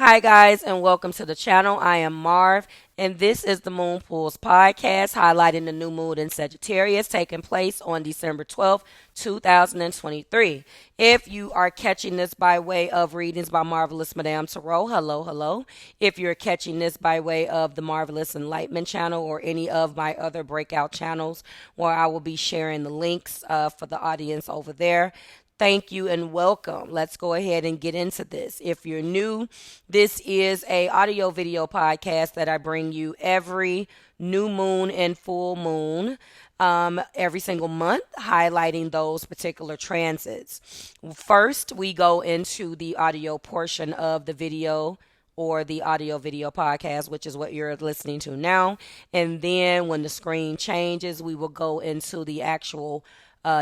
Hi, guys, and welcome to the channel. I am Marv, and this is the Moon Pools podcast, highlighting the new moon in Sagittarius taking place on December 12th, 2023. If you are catching this by way of readings by Marvelous Madame Tarot, hello, hello. If you're catching this by way of the Marvelous Enlightenment channel or any of my other breakout channels where I will be sharing the links for the audience over there, thank you and welcome. Let's go ahead and get into this. If you're new, this is a audio video podcast that I bring you every new moon and full moon, every single month, highlighting those particular transits. First, we go into the audio portion of the video or the audio video podcast, which is what you're listening to now. And then when the screen changes, we will go into the actual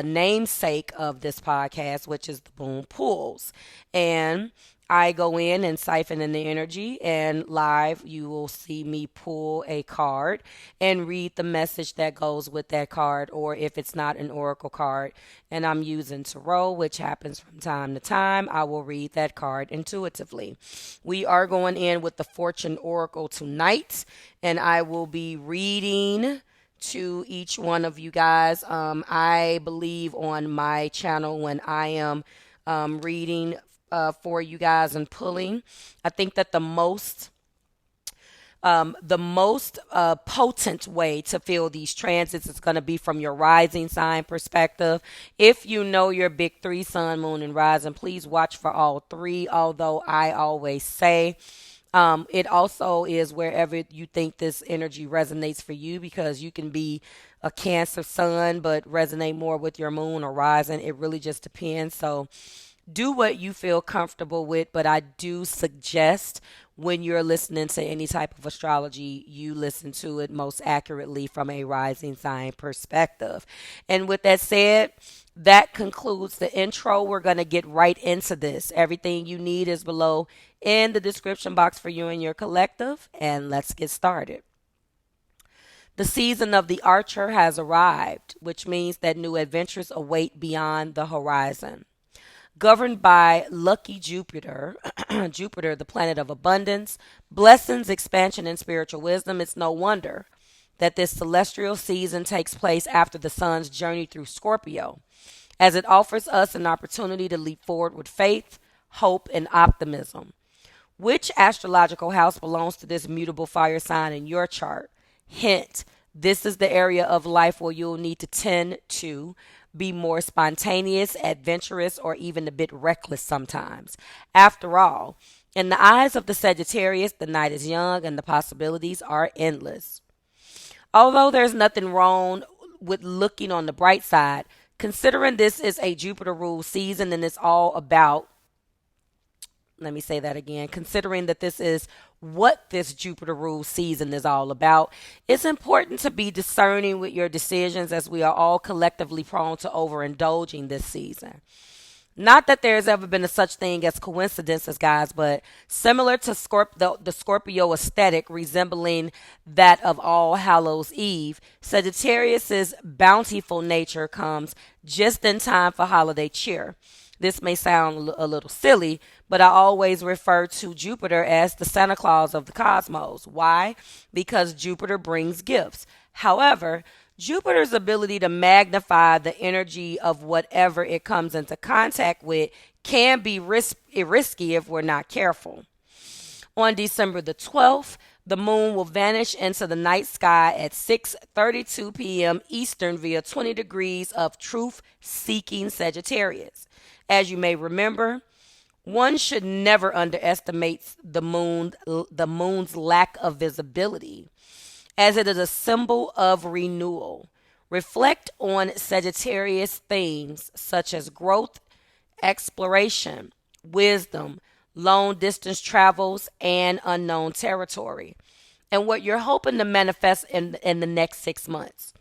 namesake of this podcast, which is the Moon Pools. And I go in and siphon in the energy, and live you will see me pull a card and read the message that goes with that card, or if it's not an oracle card and I'm using tarot, which happens from time to time, I will read that card intuitively. We are going in with the Fortune Oracle tonight, and I will be reading to each one of you guys. I believe on my channel when I am reading for you guys and pulling, I think that the most potent way to feel these transits is going to be from your rising sign perspective. If you know your big three, sun, moon, and rising, please watch for all three, although I always say it also is wherever you think this energy resonates for you, because you can be a Cancer sun but resonate more with your moon or rising. It really just depends. So do what you feel comfortable with, but I do suggest when you're listening to any type of astrology, you listen to it most accurately from a rising sign perspective. And with that said, that concludes the intro. We're going to get right into this. Everything you need is below in the description box for you and your collective, and let's get started. The season of the Archer has arrived, which means that new adventures await beyond the horizon. Governed by lucky Jupiter, Jupiter, the planet of abundance, blessings, expansion, and spiritual wisdom, it's no wonder that this celestial season takes place after the sun's journey through Scorpio, as it offers us an opportunity to leap forward with faith, hope, and optimism. Which astrological house belongs to this mutable fire sign in your chart? Hint, this is the area of life where you'll need to tend to be more spontaneous, adventurous, or even a bit reckless sometimes. After all, in the eyes of the Sagittarius, the night is young and the possibilities are endless. Although there's nothing wrong with looking on the bright side, considering this is a Jupiter ruled season and it's all about, let me say that again, considering that this is what this Jupiter ruled season is all about, it's important to be discerning with your decisions, as we are all collectively prone to overindulging this season. Not that there's ever been a such thing as coincidences, guys, but similar to the Scorpio aesthetic resembling that of All Hallows Eve, Sagittarius's bountiful nature comes just in time for holiday cheer. This may sound a little silly, but I always refer to Jupiter as the Santa Claus of the cosmos. Why? Because Jupiter brings gifts. However, Jupiter's ability to magnify the energy of whatever it comes into contact with can be risky if we're not careful. On December the 12th, the moon will vanish into the night sky at 6:32 p.m. Eastern via 20 degrees of truth-seeking Sagittarius. As you may remember, one should never underestimate the moon's lack of visibility, as it is a symbol of renewal. Reflect on Sagittarius themes such as growth, exploration, wisdom, long distance travels, and unknown territory, and what you're hoping to manifest in the next 6 months.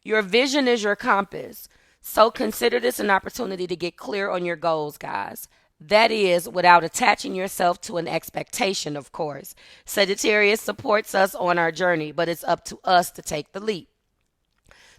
Your vision is your compass, so consider this an opportunity to get clear on your goals, guys. That is, without attaching yourself to an expectation, of course. Sagittarius supports us on our journey, but it's up to us to take the leap.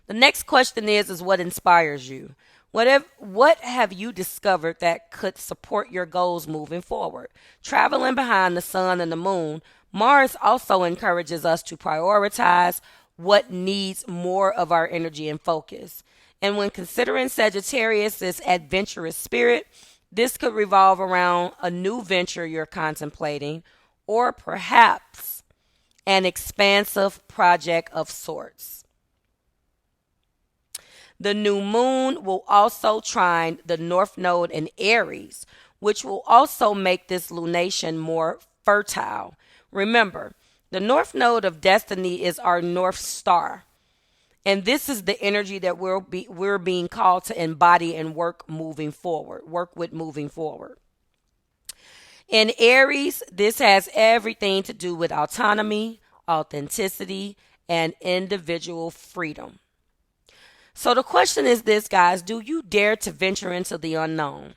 The next question is what inspires you? What have you discovered that could support your goals moving forward? Traveling behind the sun and the moon, Mars also encourages us to prioritize what needs more of our energy and focus. And when considering Sagittarius' adventurous spirit, this could revolve around a new venture you're contemplating, or perhaps an expansive project of sorts. The new moon will also trine the north node in Aries, which will also make this lunation more fertile. Remember, the north node of destiny is our north star. And this is the energy that we're being called to embody and work with moving forward. In Aries, this has everything to do with autonomy, authenticity, and individual freedom. So the question is this, guys: do you dare to venture into the unknown?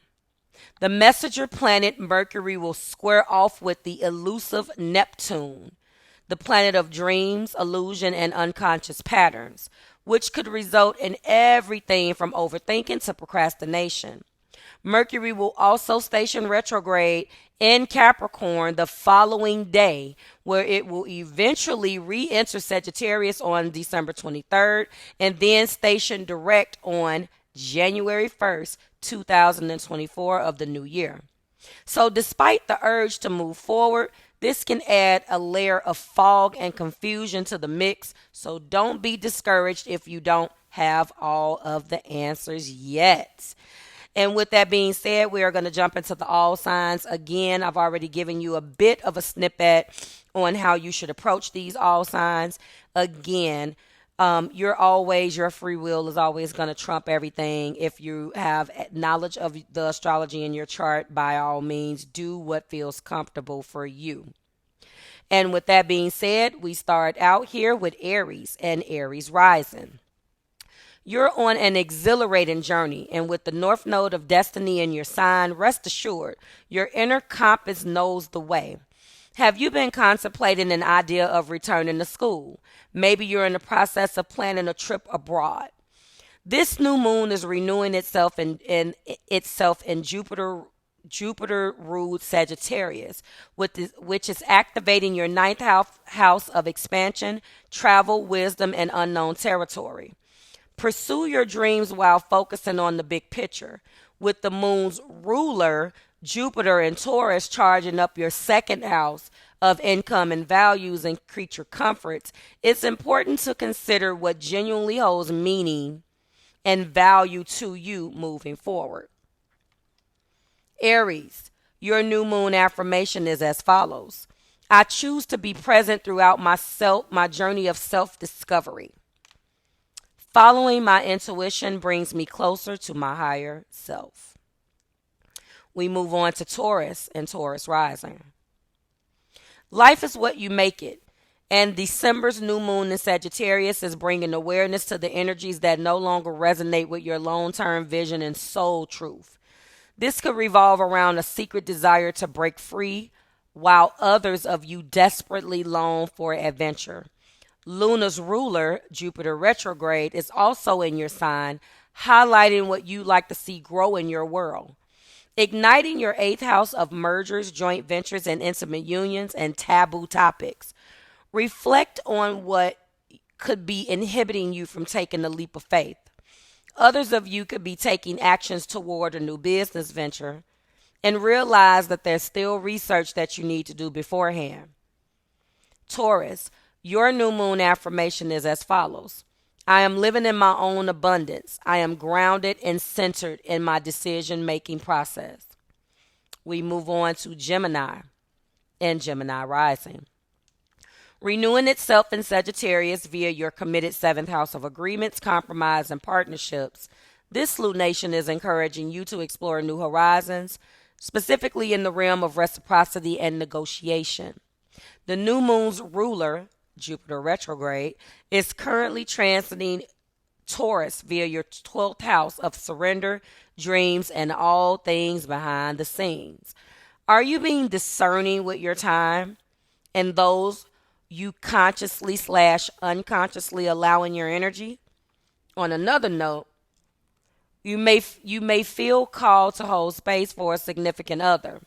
The messenger planet Mercury will square off with the elusive Neptune, the planet of dreams, illusion, and unconscious patterns, which could result in everything from overthinking to procrastination. Mercury will also station retrograde in Capricorn the following day, where it will eventually re-enter Sagittarius on December 23rd and then station direct on January 1st, 2024 of the new year. So despite the urge to move forward, this can add a layer of fog and confusion to the mix. So don't be discouraged if you don't have all of the answers yet. And with that being said, we are going to jump into the all signs. Again, I've already given you a bit of a snippet on how you should approach these all signs. Again, your free will is always going to trump everything. If you have knowledge of the astrology in your chart, by all means, do what feels comfortable for you. And with that being said, we start out here with Aries and Aries rising. You're on an exhilarating journey, and with the north node of destiny in your sign, rest assured, your inner compass knows the way. Have you been contemplating an idea of returning to school? Maybe you're in the process of planning a trip abroad. This new moon is renewing itself in Jupiter ruled Sagittarius, which is activating your ninth house of expansion, travel, wisdom, and unknown territory. Pursue your dreams while focusing on the big picture. With the moon's ruler, Jupiter and Taurus, charging up your second house of income and values and creature comforts, it's important to consider what genuinely holds meaning and value to you moving forward. Aries, your new moon affirmation is as follows: I choose to be present throughout my journey of self-discovery. Following my intuition brings me closer to my higher self. We move on to Taurus and Taurus rising. Life is what you make it. And December's new moon in Sagittarius is bringing awareness to the energies that no longer resonate with your long-term vision and soul truth. This could revolve around a secret desire to break free, while others of you desperately long for adventure. Luna's ruler, Jupiter retrograde, is also in your sign, highlighting what you like to see grow in your world. Igniting your eighth house of mergers, joint ventures, and intimate unions and taboo topics. Reflect on what could be inhibiting you from taking the leap of faith. Others of you could be taking actions toward a new business venture and realize that there's still research that you need to do beforehand. Taurus, your new moon affirmation is as follows: I am living in my own abundance. I am grounded and centered in my decision-making process. We move on to Gemini and Gemini rising. Renewing itself in Sagittarius via your committed seventh house of agreements, compromise, and partnerships, this lunation is encouraging you to explore new horizons, specifically in the realm of reciprocity and negotiation. The new moon's ruler, Jupiter retrograde, is currently transiting Taurus via your 12th house of surrender, dreams, and all things behind the scenes. Are you being discerning with your time and those you consciously/unconsciously allow in your energy? On another note, You may feel called to hold space for a significant other,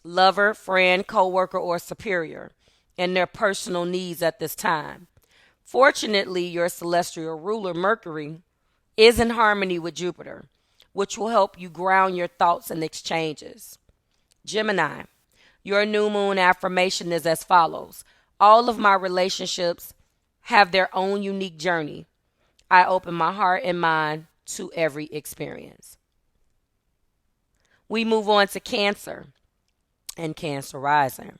lover, friend, coworker, or superior in their personal needs at this time. Fortunately, your celestial ruler, Mercury, is in harmony with Jupiter, which will help you ground your thoughts and exchanges. Gemini, your new moon affirmation is as follows. All of my relationships have their own unique journey. I open my heart and mind to every experience. We move on to Cancer and Cancer rising.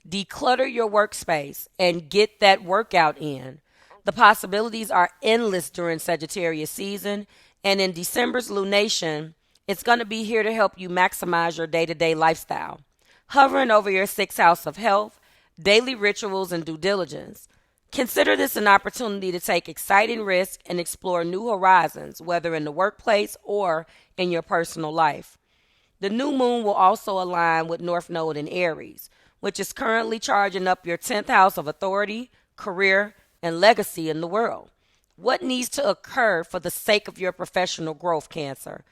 Declutter your workspace and get that workout in. The possibilities are endless during Sagittarius season, and in December's lunation, it's going to be here to help you maximize your day-to-day lifestyle. Hovering over your sixth house of health, daily rituals, and due diligence. Consider this an opportunity to take exciting risks and explore new horizons, whether in the workplace or in your personal life. The new moon will also align with North Node in Aries, which is currently charging up your 10th house of authority, career, and legacy in the world. What needs to occur for the sake of your professional growth, Cancer?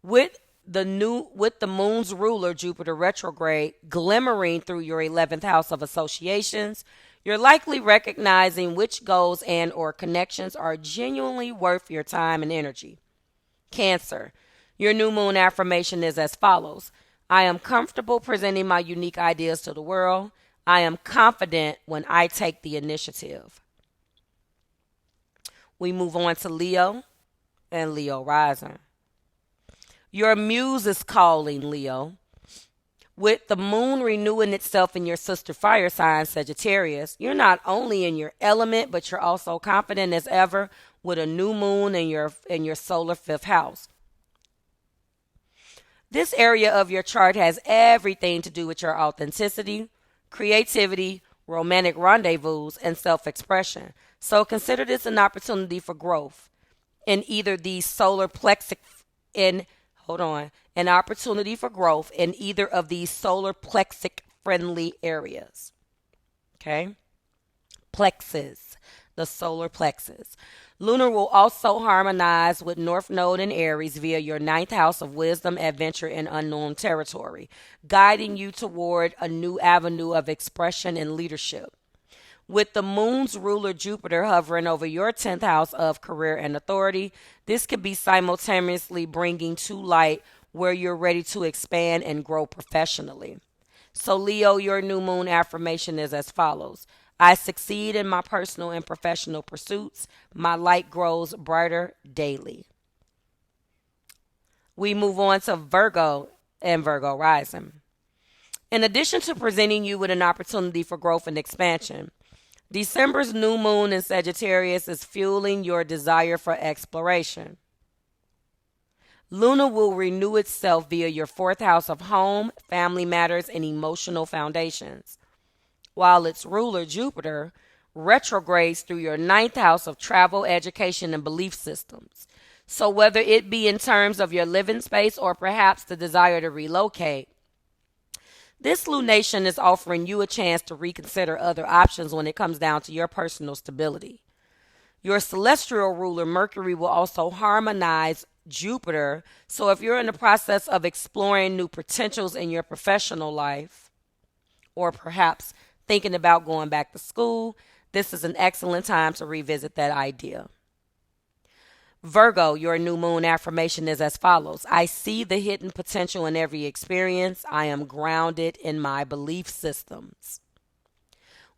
With the moon's ruler, Jupiter retrograde, glimmering through your 11th house of associations, you're likely recognizing which goals and or connections are genuinely worth your time and energy. Cancer, your new moon affirmation is as follows. I am comfortable presenting my unique ideas to the world. I am confident when I take the initiative. We move on to Leo and Leo rising. Your muse is calling, Leo. With the moon renewing itself in your sister fire sign, Sagittarius, you're not only in your element, but you're also confident as ever with a new moon in your solar fifth house. This area of your chart has everything to do with your authenticity, creativity, romantic rendezvous, and self-expression. So consider this an opportunity for growth in either these solar plexic an opportunity for growth in either of these solar plexic friendly areas. Okay? Plexus, the solar plexus. Lunar will also harmonize with North Node in Aries via your ninth house of wisdom, adventure, and unknown territory, guiding you toward a new avenue of expression and leadership. With the moon's ruler Jupiter hovering over your 10th house of career and authority, this could be simultaneously bringing to light where you're ready to expand and grow professionally. So Leo, your new moon affirmation is as follows. I succeed in my personal and professional pursuits. My light grows brighter daily. We move on to Virgo and Virgo rising. In addition to presenting you with an opportunity for growth and expansion, December's new moon in Sagittarius is fueling your desire for exploration. Luna will renew itself via your fourth house of home, family matters, and emotional foundations, while its ruler, Jupiter, retrogrades through your ninth house of travel, education, and belief systems. So whether it be in terms of your living space or perhaps the desire to relocate, this lunation is offering you a chance to reconsider other options when it comes down to your personal stability. Your celestial ruler, Mercury, will also harmonize Jupiter. So if you're in the process of exploring new potentials in your professional life, or perhaps thinking about going back to school, this is an excellent time to revisit that idea. Virgo, your new moon affirmation is as follows. I see the hidden potential in every experience. I am grounded in my belief systems.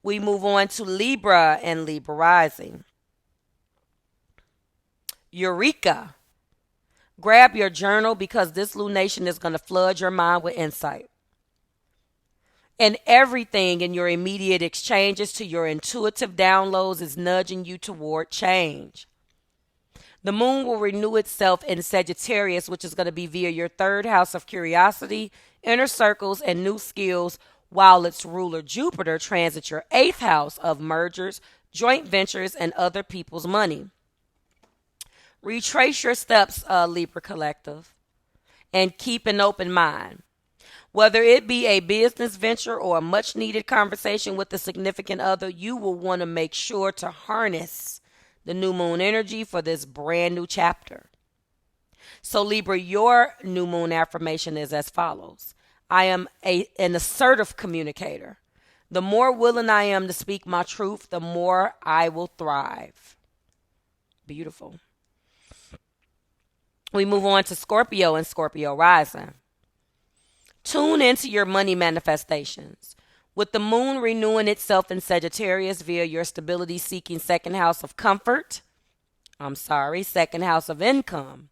We move on to Libra and Libra rising. Eureka. Grab your journal because this lunation is going to flood your mind with insight. And everything in your immediate exchanges to your intuitive downloads is nudging you toward change. The moon will renew itself in Sagittarius, which is going to be via your third house of curiosity, inner circles, and new skills, while its ruler Jupiter transits your eighth house of mergers, joint ventures, and other people's money. Retrace your steps, Libra Collective, and keep an open mind. Whether it be a business venture or a much-needed conversation with a significant other, you will want to make sure to harness the new moon energy for this brand new chapter. So Libra, your new moon affirmation is as follows. I am an assertive communicator. The more willing I am to speak my truth, the more I will thrive. Beautiful. We move on to Scorpio and Scorpio rising. Tune into your money manifestations. With the moon renewing itself in Sagittarius via your stability seeking second house of second house of income,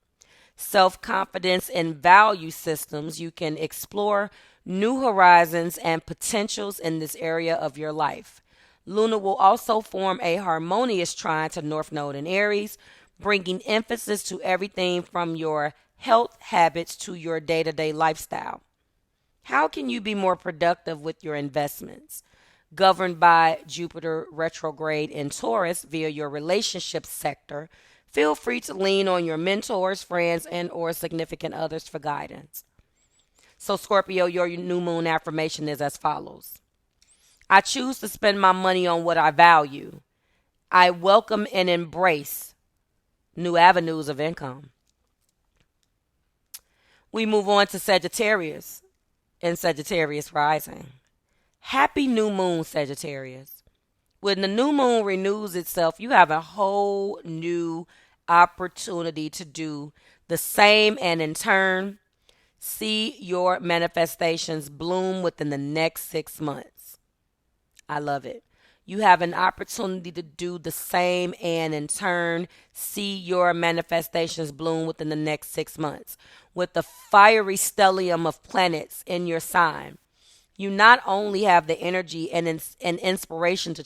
self-confidence and value systems, you can explore new horizons and potentials in this area of your life. Luna will also form a harmonious trine to North Node in Aries, bringing emphasis to everything from your health habits to your day-to-day lifestyle. How can you be more productive with your investments? Governed by Jupiter retrograde in Taurus via your relationship sector, feel free to lean on your mentors, friends, and or significant others for guidance. So Scorpio, your new moon affirmation is as follows. I choose to spend my money on what I value. I welcome and embrace new avenues of income. We move on to Sagittarius and Sagittarius rising. Happy new moon, Sagittarius. When the new moon renews itself, you have a whole new opportunity to do the same and in turn see your manifestations bloom within the next 6 months. I love it. You have an opportunity to do the same and in turn see your manifestations bloom within the next 6 months. With the fiery stellium of planets in your sign, you not only have the energy and inspiration to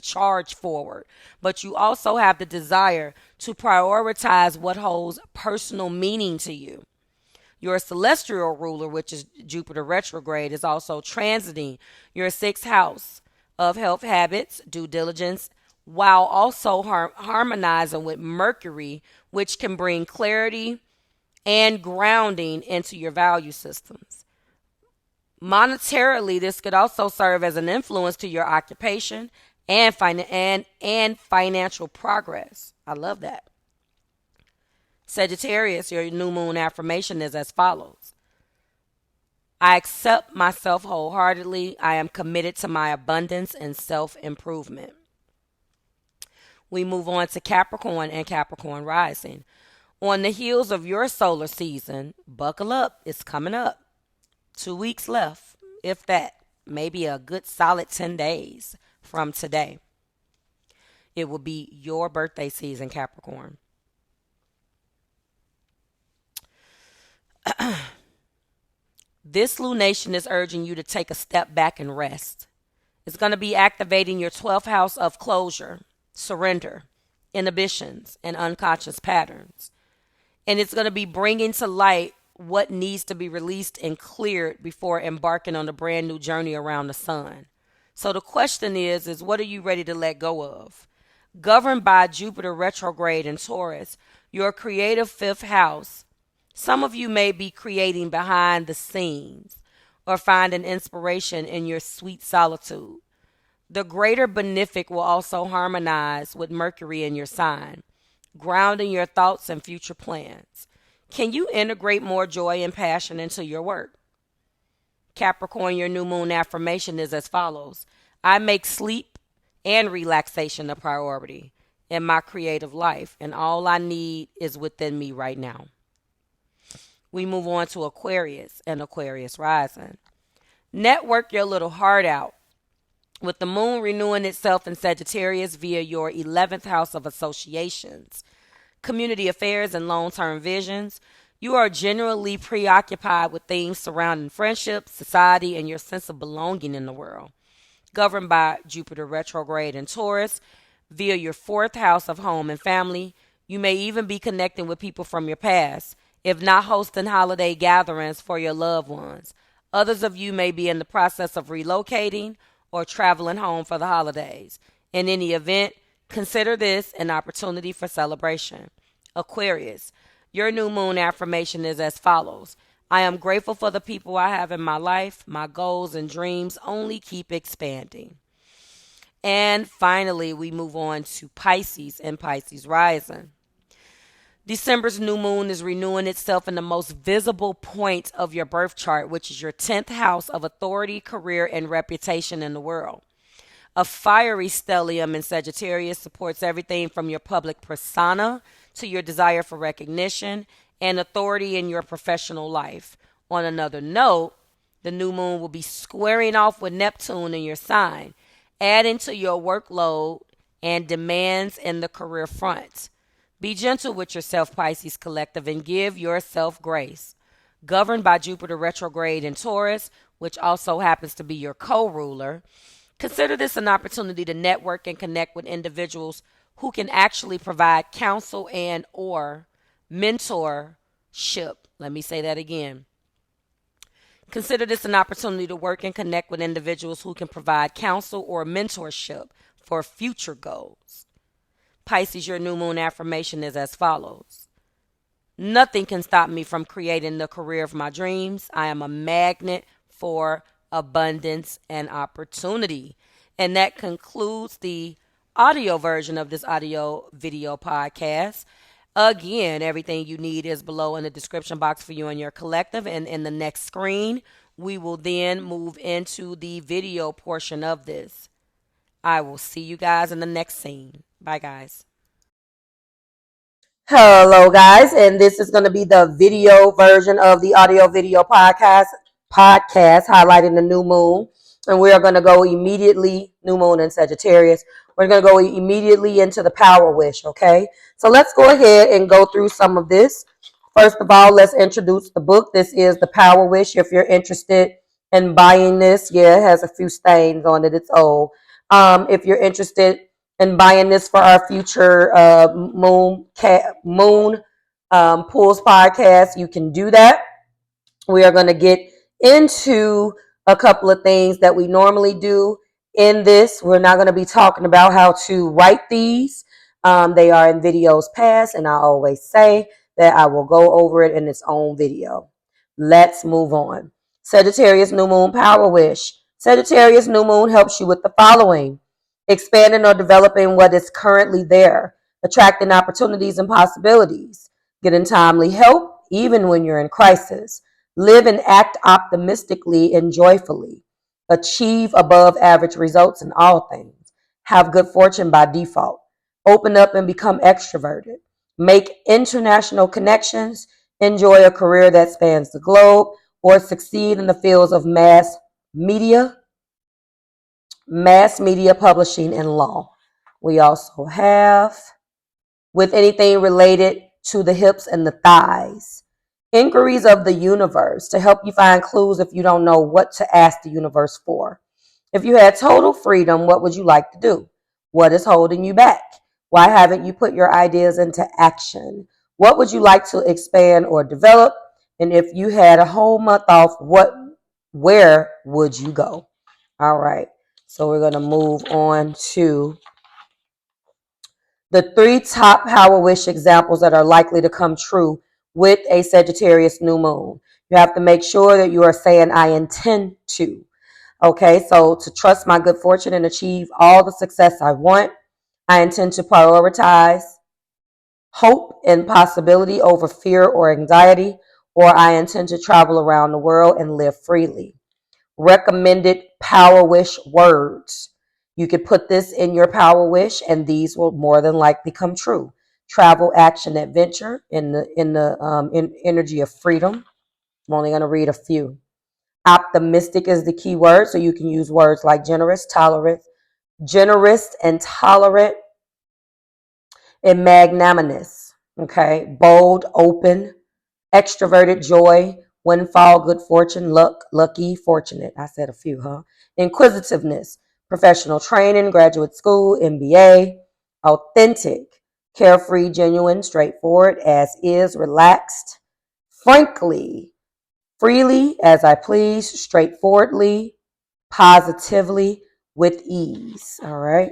charge forward, but you also have the desire to prioritize what holds personal meaning to you. Your celestial ruler, which is Jupiter retrograde, is also transiting your 6th house of health habits, due diligence, while also harmonizing with Mercury, which can bring clarity and grounding into your value systems. Monetarily, this could also serve as an influence to your occupation and financial progress. I love that. Sagittarius, your new moon affirmation is as follows. I accept myself wholeheartedly. I am committed to my abundance and self-improvement. We move on to Capricorn and Capricorn rising. On the heels of your solar season, buckle up. It's coming up. 2 weeks left, if that. Maybe a good solid 10 days from today. It will be your birthday season, Capricorn. This lunation is urging you to take a step back and rest. It's going to be activating your 12th house of closure, surrender, inhibitions, and unconscious patterns. And it's going to be bringing to light what needs to be released and cleared before embarking on a brand new journey around the sun. So the question is what are you ready to let go of? Governed by Jupiter retrograde in Taurus, your creative 5th house, some of you may be creating behind the scenes or finding inspiration in your sweet solitude. The greater benefic will also harmonize with Mercury in your sign, grounding your thoughts and future plans. Can you integrate more joy and passion into your work? Capricorn, your new moon affirmation is as follows. I make sleep and relaxation a priority in my creative life, and all I need is within me right now. We move on to Aquarius and Aquarius rising. Network your little heart out. With the moon renewing itself in Sagittarius via your 11th house of associations, community affairs, and long-term visions, you are generally preoccupied with themes surrounding friendship, society, and your sense of belonging in the world. Governed by Jupiter retrograde in Taurus, via your 4th house of home and family, you may even be connecting with people from your past, if not hosting holiday gatherings for your loved ones. Others of you may be in the process of relocating or traveling home for the holidays. In any event, consider this an opportunity for celebration. Aquarius, your new moon affirmation is as follows. I am grateful for the people I have in my life. My goals and dreams only keep expanding. And finally, we move on to Pisces and Pisces rising. December's new moon is renewing itself in the most visible point of your birth chart, which is your 10th house of authority, career, and reputation in the world. A fiery stellium in Sagittarius supports everything from your public persona to your desire for recognition and authority in your professional life. On another note, the new moon will be squaring off with Neptune in your sign, adding to your workload and demands in the career front. Be gentle with yourself, Pisces Collective, and give yourself grace. Governed by Jupiter retrograde in Taurus, which also happens to be your co-ruler, consider this an opportunity to network and connect with individuals who can actually provide counsel and or mentorship. Let me say that again. Consider this an opportunity to work and connect with individuals who can provide counsel or mentorship for future goals. Pisces, your new moon affirmation is as follows. Nothing can stop me from creating the career of my dreams. I am a magnet for abundance and opportunity. And that concludes the audio version of this audio video podcast. Again, everything you need is below in the description box for you and your collective. And in the next screen, we will then move into the video portion of this. I will see you guys in the next scene. Bye, guys. Hello, guys, and this is going to be the video version of the audio video podcast highlighting the new moon. And we are going to go immediately, new moon in Sagittarius. We're going to go immediately into the power wish, okay? So let's go ahead and go through some of this. First of all, let's introduce the book. This is the Power Wish. If you're interested in buying this, yeah, it has a few stains on it. It's old. If you're interested in buying this for our future moon pools podcast, you can do that. We are going to get into a couple of things that we normally do in this. We're not going to be talking about how to write these. They are in videos past, and I always say that I will go over it in its own video. Let's move on. Sagittarius new moon power wish. Sagittarius new moon helps you with the following: expanding or developing what is currently there, attracting opportunities and possibilities, getting timely help even when you're in crisis, live and act optimistically and joyfully, achieve above average results in all things, have good fortune by default, open up and become extroverted, make international connections, enjoy a career that spans the globe, or succeed in the fields of mass media, publishing, and law. We also have with anything related to the hips and the thighs. Inquiries of the universe to help you find clues if you don't know what to ask the universe for. If you had total freedom, what would you like to do? What is holding you back? Why haven't you put your ideas into action? What would you like to expand or develop? And if you had a whole month off, where would you go? All right. So we're going to move on to the 3 top power wish examples that are likely to come true with a Sagittarius new moon. You have to make sure that you are saying, I intend to. Okay, so to trust my good fortune and achieve all the success I want, I intend to prioritize hope and possibility over fear or anxiety, or I intend to travel around the world and live freely. Recommended power wish words. You could put this in your power wish, and these will more than likely come true. Travel, action, adventure in the energy of freedom. I'm only going to read a few. Optimistic is the key word, so you can use words like generous and tolerant, and magnanimous. Okay, bold, open, extroverted, joy, windfall, good fortune, luck, lucky, fortunate. I said a few, huh? Inquisitiveness, professional training, graduate school, MBA. Authentic, carefree, genuine, straightforward, as is, relaxed. Frankly, freely, as I please, straightforwardly, positively, with ease. All right.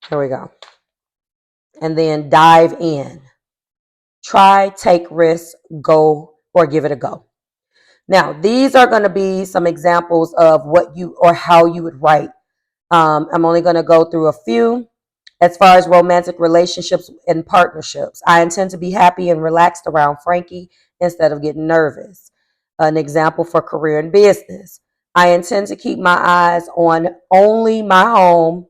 Here we go. And then dive in. Try, take risks, go, or give it a go. Now, these are going to be some examples of what you or how you would write I'm only going to go through a few. As far as romantic relationships and partnerships, I intend to be happy and relaxed around Frankie instead of getting nervous. An example for career and business. I intend to keep my eyes on only my home.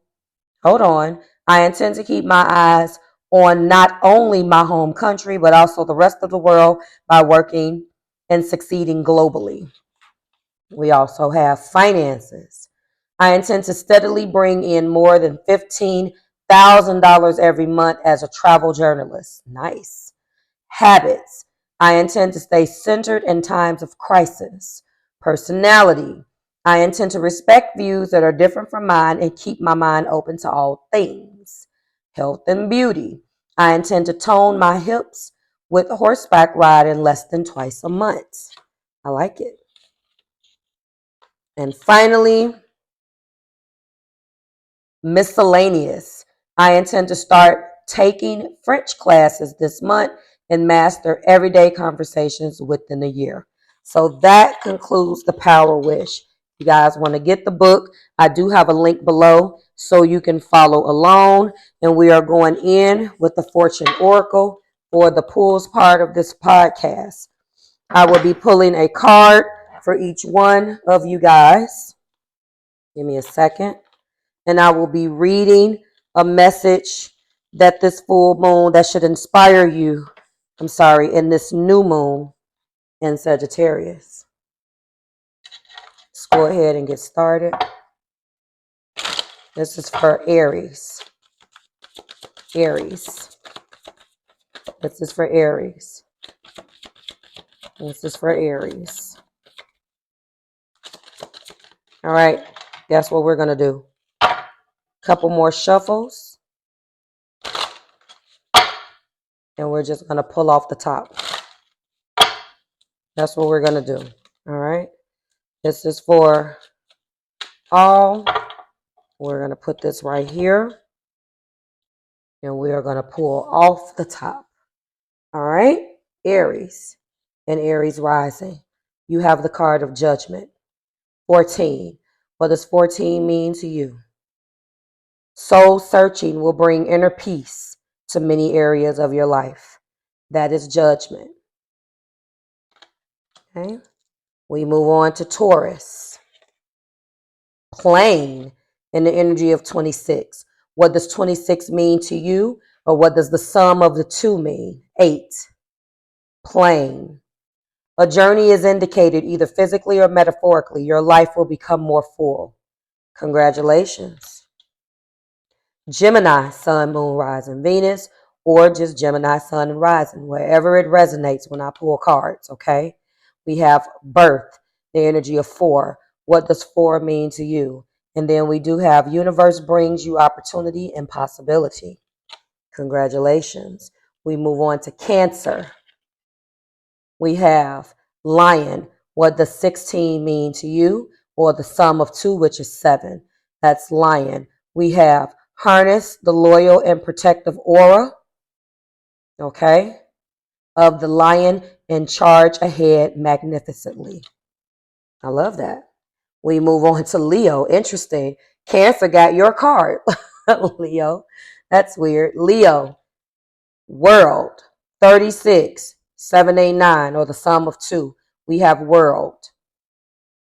Hold on. I intend to keep my eyes on not only my home country, but also the rest of the world by working and succeeding globally. We also have finances. I intend to steadily bring in more than $15,000 every month as a travel journalist. Nice. Habits. I intend to stay centered in times of crisis. Personality. I intend to respect views that are different from mine and keep my mind open to all things. Health and beauty. I intend to tone my hips with horseback riding less than twice a month. I like it. And finally, miscellaneous. I intend to start taking French classes this month and master everyday conversations within a year. So that concludes the Power Wish. You guys want to get the book? I do have a link below so you can follow along. And we are going in with the Fortune Oracle for the pulls part of this podcast. I will be pulling a card for each one of you guys. Give me a second. And I will be reading a message that this full moon that should inspire you, in this new moon in Sagittarius. Let's go ahead and get started. This is for Aries. Aries. This is for Aries. This is for Aries. All right. Guess what we're going to do? Couple more shuffles. And we're just going to pull off the top. That's what we're going to do. All right. This is for all. We're going to put this right here. And we are going to pull off the top. All right. Aries and Aries rising. You have the card of Judgment. 14. What does 14 mean to you? Soul searching will bring inner peace to many areas of your life. That is Judgment. Okay. We move on to Taurus. Plain in the energy of 26. What does 26 mean to you? Or what does the sum of the two mean? 8. Plain. A journey is indicated either physically or metaphorically. Your life will become more full. Congratulations. Gemini, Sun, Moon, Rising, Venus, or just Gemini, Sun, and Rising, wherever it resonates when I pull cards, okay? We have birth, the energy of 4. What does 4 mean to you? And then we do have universe brings you opportunity and possibility. Congratulations. We move on to Cancer. We have Lion. What does 16 mean to you? Or the sum of 2, which is 7. That's Lion. We have harness the loyal and protective aura, okay, of the lion and charge ahead magnificently. I love that. We move on to Leo. Interesting. Cancer got your card. Leo. That's weird. Leo. World. 36. 789, or the sum of 2. We have world.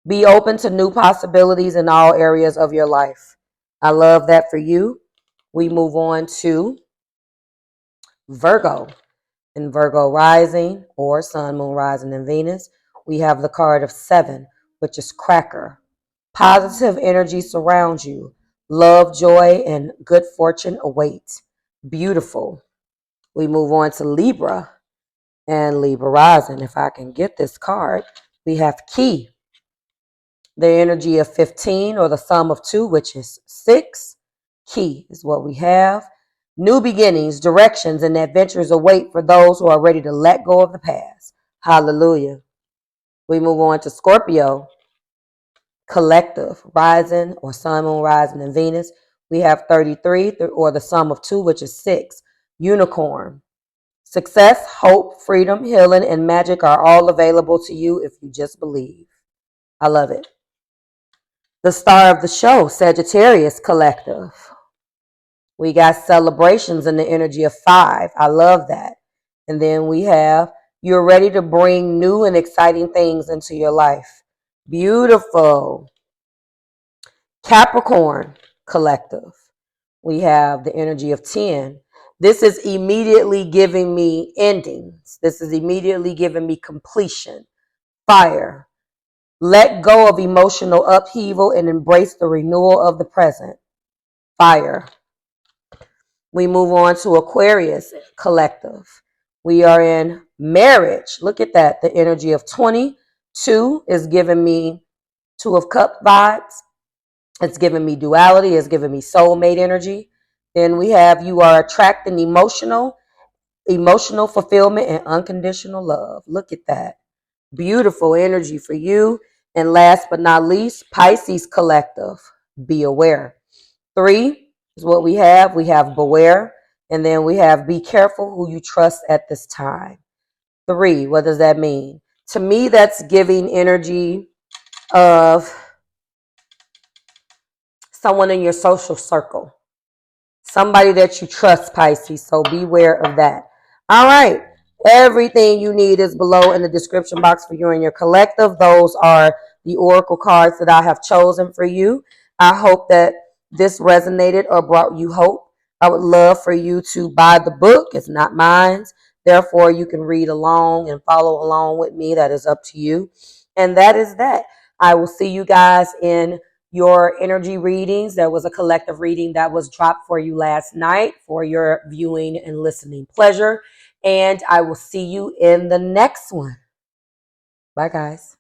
Be open to new possibilities in all areas of your life. I love that for you. We move on to Virgo. In Virgo rising, or Sun, Moon, Rising, and Venus, we have the card of 7, which is cracker. Positive energy surrounds you. Love, joy, and good fortune awaits. Beautiful. We move on to Libra and Libra rising. If I can get this card, we have key. The energy of 15, or the sum of 2, which is 6. Key is what we have. New beginnings, directions, and adventures await for those who are ready to let go of the past. Hallelujah. We move on to Scorpio. Collective, rising, or Sun, Moon, Rising, and Venus. We have 33, or the sum of 2, which is 6. Unicorn. Success, hope, freedom, healing, and magic are all available to you if you just believe. I love it. The star of the show, Sagittarius collective. We got celebrations in the energy of 5. I love that. And then we have, you're ready to bring new and exciting things into your life. Beautiful. Capricorn collective. We have the energy of 10. This is immediately giving me endings. This is immediately giving me completion. Fire. Let go of emotional upheaval and embrace the renewal of the present. Fire. We move on to Aquarius collective. We are in marriage. Look at that. The energy of 22 is giving me 2 of Cups vibes. It's giving me duality. It's giving me soulmate energy. Then we have, you are attracting emotional fulfillment and unconditional love. Look at that. Beautiful energy for you. And last but not least, Pisces collective. Be aware. 3 is what we have. We have beware. And then we have be careful who you trust at this time. 3, what does that mean? To me, that's giving energy of someone in your social circle. Somebody that you trust, Pisces. So beware of that. All right. Everything you need is below in the description box for you and your collective. Those are the oracle cards that I have chosen for you. I hope that this resonated or brought you hope. I would love for you to buy the book. It's not mine. Therefore, you can read along and follow along with me. That is up to you. And that is that. I will see you guys in your energy readings. There was a collective reading that was dropped for you last night for your viewing and listening pleasure. And I will see you in the next one. Bye, guys.